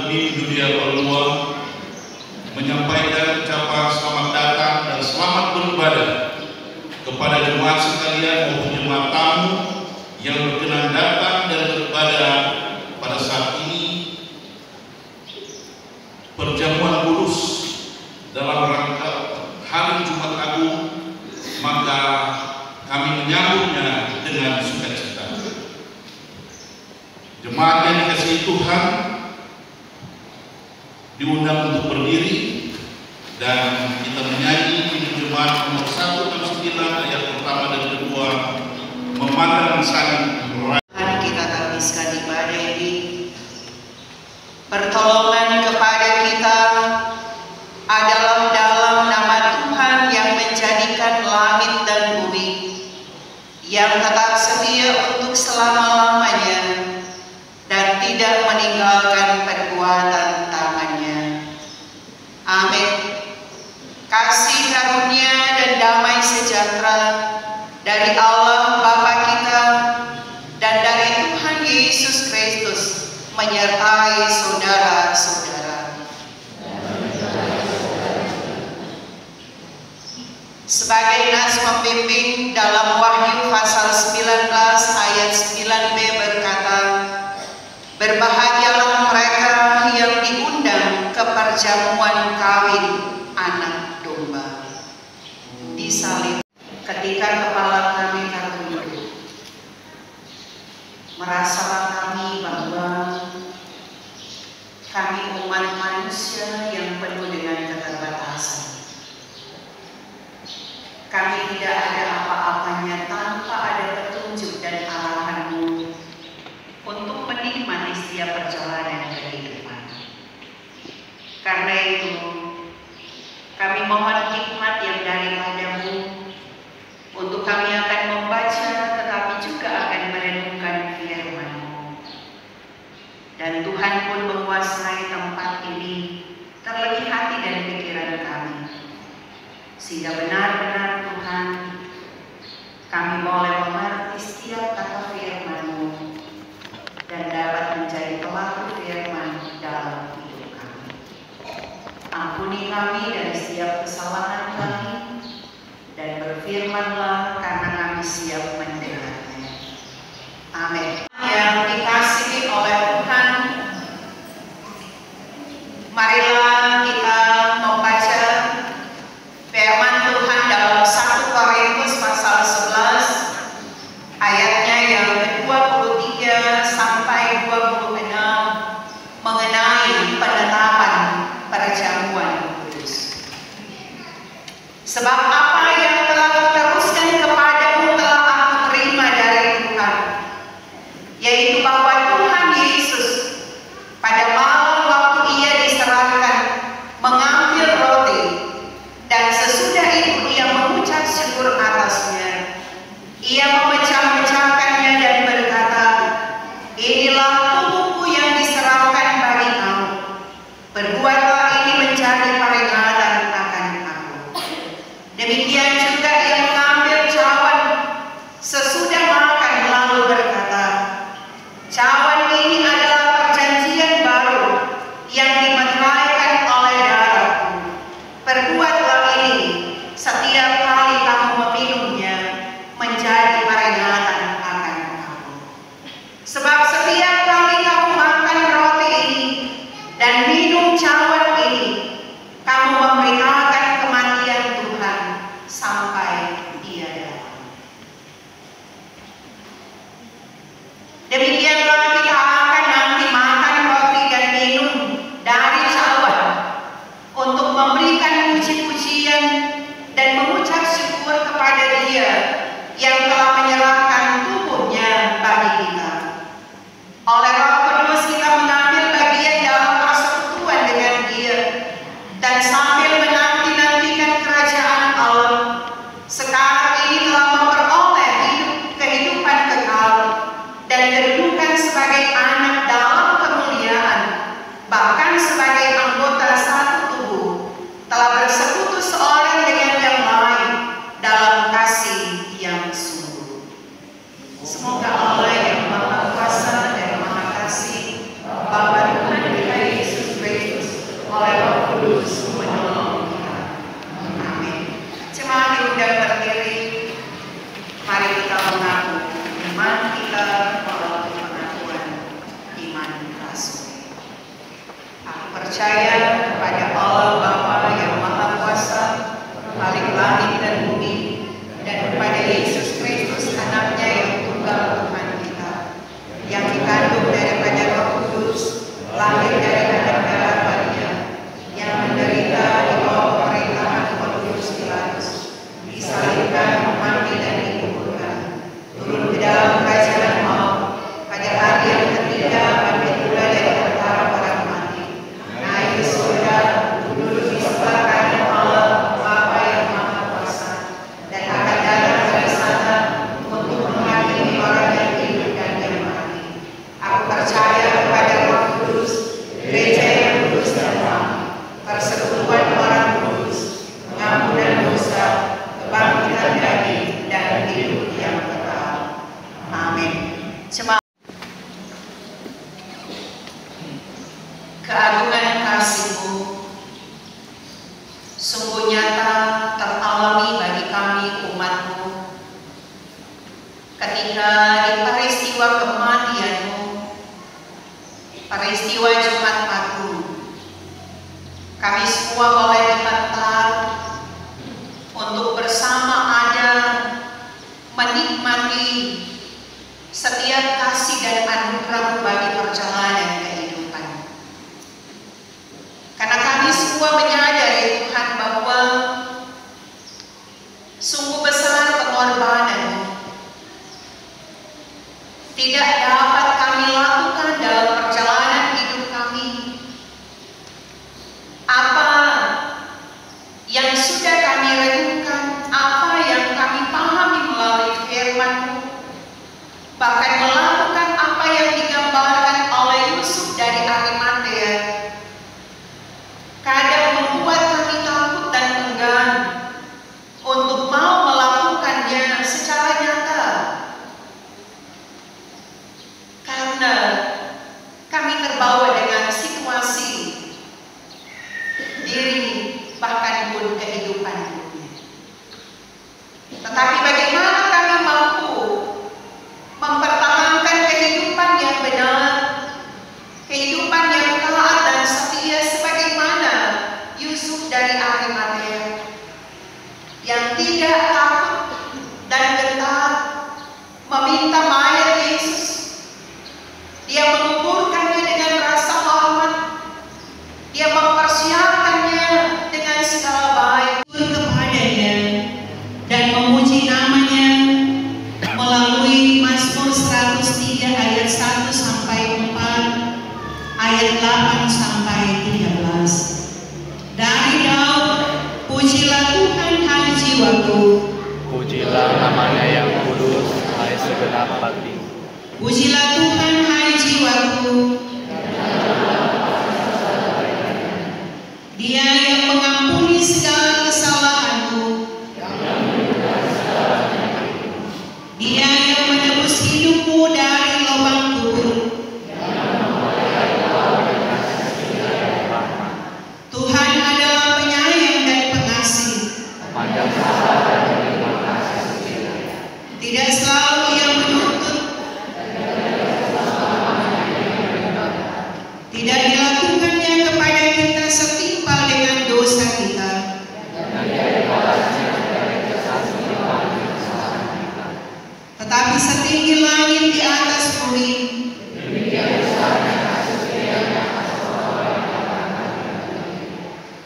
lebih dunia Palua menyampaikan ucapan selamat datang dan selamat beribadah kepada jemaat sekalian maupun jemaat tamu yang berkenan datang dan beribadah pada saat ini perjamuan kudus dalam rangka Hari Jumat Agung, maka kami menyambutnya dengan sukacita. Jemaat yang dikasihi Tuhan diundang untuk berdiri dan kita menyanyi himne jemaat nomor 169 ayat pertama dan kedua, memandang sang Tuhan. Kita habiskan ibadah ini, pertolongan kepada kita adalah dalam nama Tuhan yang menjadikan langit dan bumi, yang tetap setia untuk selama-lamanya dan tidak meninggalkan perbuatan tangannya. Amin. Kasih karunia dan damai sejahtera dari Allah Bapa kita dan dari Tuhan Yesus Kristus menyertai saudara-saudara. Sebagai nas pembimbing dalam Wahyu pasal 19 ayat 9b berkata, berbahagialah mereka yang diundang ke perjamuan kawin anak domba. Disalib ketika kepala kami tunduk, merasalah kami bahwa kami umat manusia yang penuh dengan keterbatasan. Kami tidak ada apa-apanya tanpa ada petunjuk dan arahan-Mu untuk menikmati setiap perjalanan kehidupan. Karena itu, kami mohon hikmat yang daripada-Mu untuk kami akan membaca tetapi juga akan merenungkan firman-Mu. Dan Tuhan pun menguasai tempat ini, terlebih hati dan pikiran kami, sehingga benar-benar Tuhan kami boleh mengerti setiap kata firman-Mu dan dapat menjadi pelaku firman dalam hidup kami. Ampuni kami dari setiap kesalahan kami dan berfirmanlah karena kami siap mendengarnya. Amin. Yang dikasihi oleh Tuhan, marilah kita membaca firman Tuhan dalam 1 Korintus pasal 11 ayatnya yang ke-23 sampai 26 mengenai penetapan perjamuan kudus. Sebab apa yang telah kuteruskan kepadamu telah aku terima dari Tuhan, yaitu bahwa Tuhan Yesus pada malam waktu Ia diserahkan mengambil roti, dan sesudah itu Ia mengucap syukur atasnya. Ia memecah-mecahkannya dan berkata, inilah tubuhku yang diserahkan bagi kamu. Berbuatlah ini menjadi peringatan akan aku. Demikian sore. Aku percaya kepada Allah Bapa yang Maha Kuasa, Khalik langit dan bumi, dan kepada Yesus Kristus anaknya yang tunggal Tuhan kita, yang dikandung daripada Roh Kudus, lahir daripada darah Maria, yang menderita di bawah pemerintahan Pontius Pilatus, disalibkan, mati dan dikuburkan, turun ke dalam kerajaan maut, pada hari yang ketiga bangkit pula dari antara orang mati, naik ke surga, duduk di sebelah kanan Allah Bapa yang Maha Kuasa, dan akan datang dari sana untuk menghakimi orang yang hidup dan yang mati. Aku percaya kepada Roh Kudus, gereja yang kudus dan damai, persekutuan orang kudus, pengampunan dosa, kebangkitan daging, dan hidup yang kekal. Amin. Keagungan kasih-Mu sungguh nyata teralami bagi kami umat-Mu ketika di peristiwa kematian-Mu, peristiwa Jumat Agung, kami semua boleh dihantar untuk bersama ada menikmati setiap kasih dan anugerah-Mu bagi perjalanan kehidupan. Karena kami semua menyadari Tuhan bahwa sungguh besar pengorbanan-Mu, tidak dapat kami lakukan dalam perjalanan hidup kami. Apa yang sudah kami renungkan, apa yang kami pahami melalui firman-Mu, bahkan melakukan apa yang digambarkan oleh Yusuf dari Arimatea, kadang membuat kami takut dan enggan untuk mau melakukannya secara nyata, karena kami terbawa dengan situasi diri bahkan pun kehidupan dunia. Tetapi bagaimana kami mampu mempertahankan kehidupan yang benar, kehidupan yang taat dan setia sebagaimana Yusuf dari Arimatea, yang tidak takut dan gentar meminta mayat Yesus. Dia menguburkannya dengan rasa hormat, dia mempersiapkannya dengan segala baik kepadanya dan memuji namanya melalui Mazmur 103 ayat 1 sampai 4, ayat 8 sampai 13. Dari Daud, pujilah Tuhan hai jiwaku, pujilah namanya yang kudus, hai segenap hati. Pujilah Tuhan hai jiwaku, Dia yang mengampuni segala kesalahanmu, Dia yang menebus hidupmu dari lubang kubur. Tuhan adalah penyayang dan pengasih, tidak selalu Ia menuntut, tidak dilakukannya kepada kita setimpal dengan dosa kita, tetapi setinggi langit di atas bumi,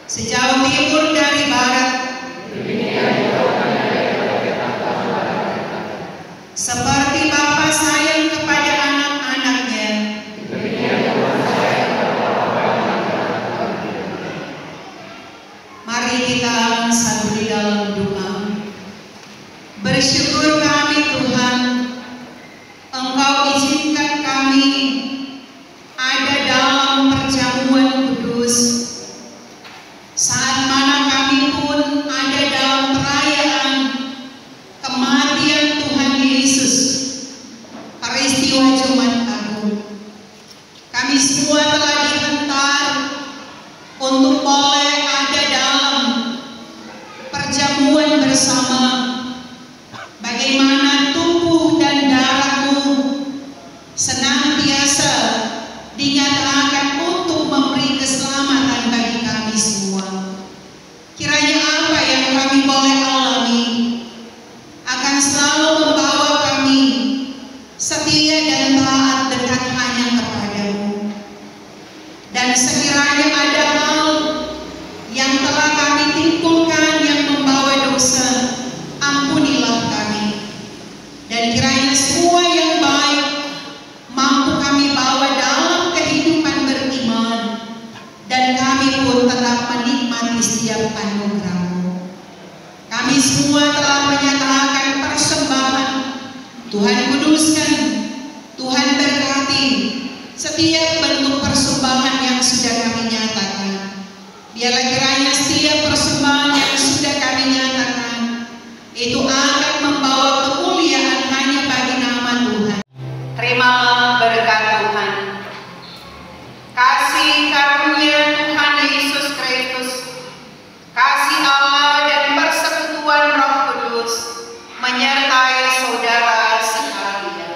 sejauh timur dari barat, seperti Bapa sayang kepada anak-anaknya, mari kita satu di dalam doa. Bersyukur kami Tuhan, Engkau izinkan kami ada dalam perjamuan kudus, saat mana kami pun ada dalam perayaan kematian Tuhan Yesus, peristiwa Jumat Agung. Kami semua telah dihantar untuk boleh ada dalam perjamuan bersama, bagaimana tubuh dan darah-Mu senantiasa dinyatakan kami boleh alami akan selalu membawa kami setia dan taat dekat hanya kepadamu. Dan sekiranya ada hal yang telah kami timbulkan yang membawa dosa, ampunilah kami. Dan kiranya semua yang baik mampu kami bawa dalam kehidupan beriman, dan kami pun tetap menikmati setiap anugerah-Mu. Kami semua telah menyatakan persembahan. Tuhan kuduskan, Tuhan berkati setiap bentuk persembahan yang sudah kami nyatakan. Biarlah kiranya setiap persembahan yang sudah kami nyatakan itu akan membawa kemuliaan hanya bagi nama Tuhan. Terimalah berkat Tuhan. Kasih karunia Tuhan Yesus Kristus, kasih Allah dan persekutuan Roh Kudus menyertai saudara sekalian.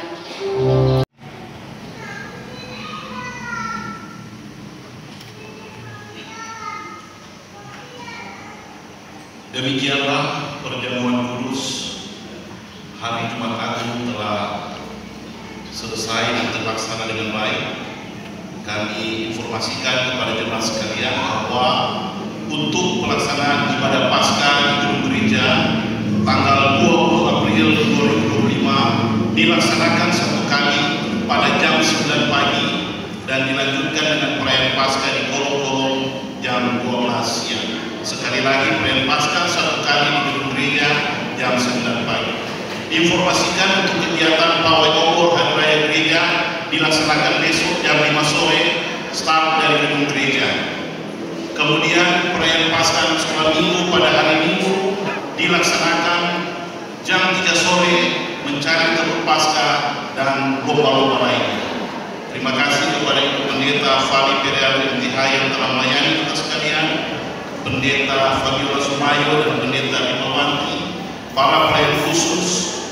Demikianlah perjamuan kudus hari Jumat Agung telah selesai dan terlaksana dengan baik. Kami informasikan kepada jemaat sekalian bahwa untuk pelaksanaan ibadah Paskah di gedung gereja tanggal 20 April 2025 dilaksanakan satu kali pada jam 9 pagi dan dilanjutkan dengan perayaan Paskah di kolong-kolong jam 12 siang. Sekali lagi perayaan Paskah satu kali di gedung gereja jam 9 pagi. Informasikan untuk kegiatan pawai obor hari raya gereja dilaksanakan besok jam 5 sore start dari gedung gereja. Kemudian perayaan Paskah sekolah minggu pada hari Minggu dilaksanakan jam 3 sore mencari telur Paskah dan lomba-lomba lainnya. Terima kasih kepada Ibu Pendeta Fali Pereira MTH yang telah melayani kita sekalian, Pendeta Fabiola Sumayo dan Pendeta Rimawanti, para pelayan khusus,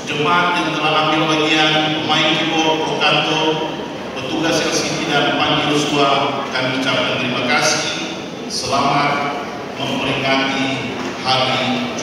jemaat yang telah ambil bagian, pemain keyboard, prokanto, petugas LCD dan Panji Yosua, kami ucapkan terima kasih. Selamat memperingati hari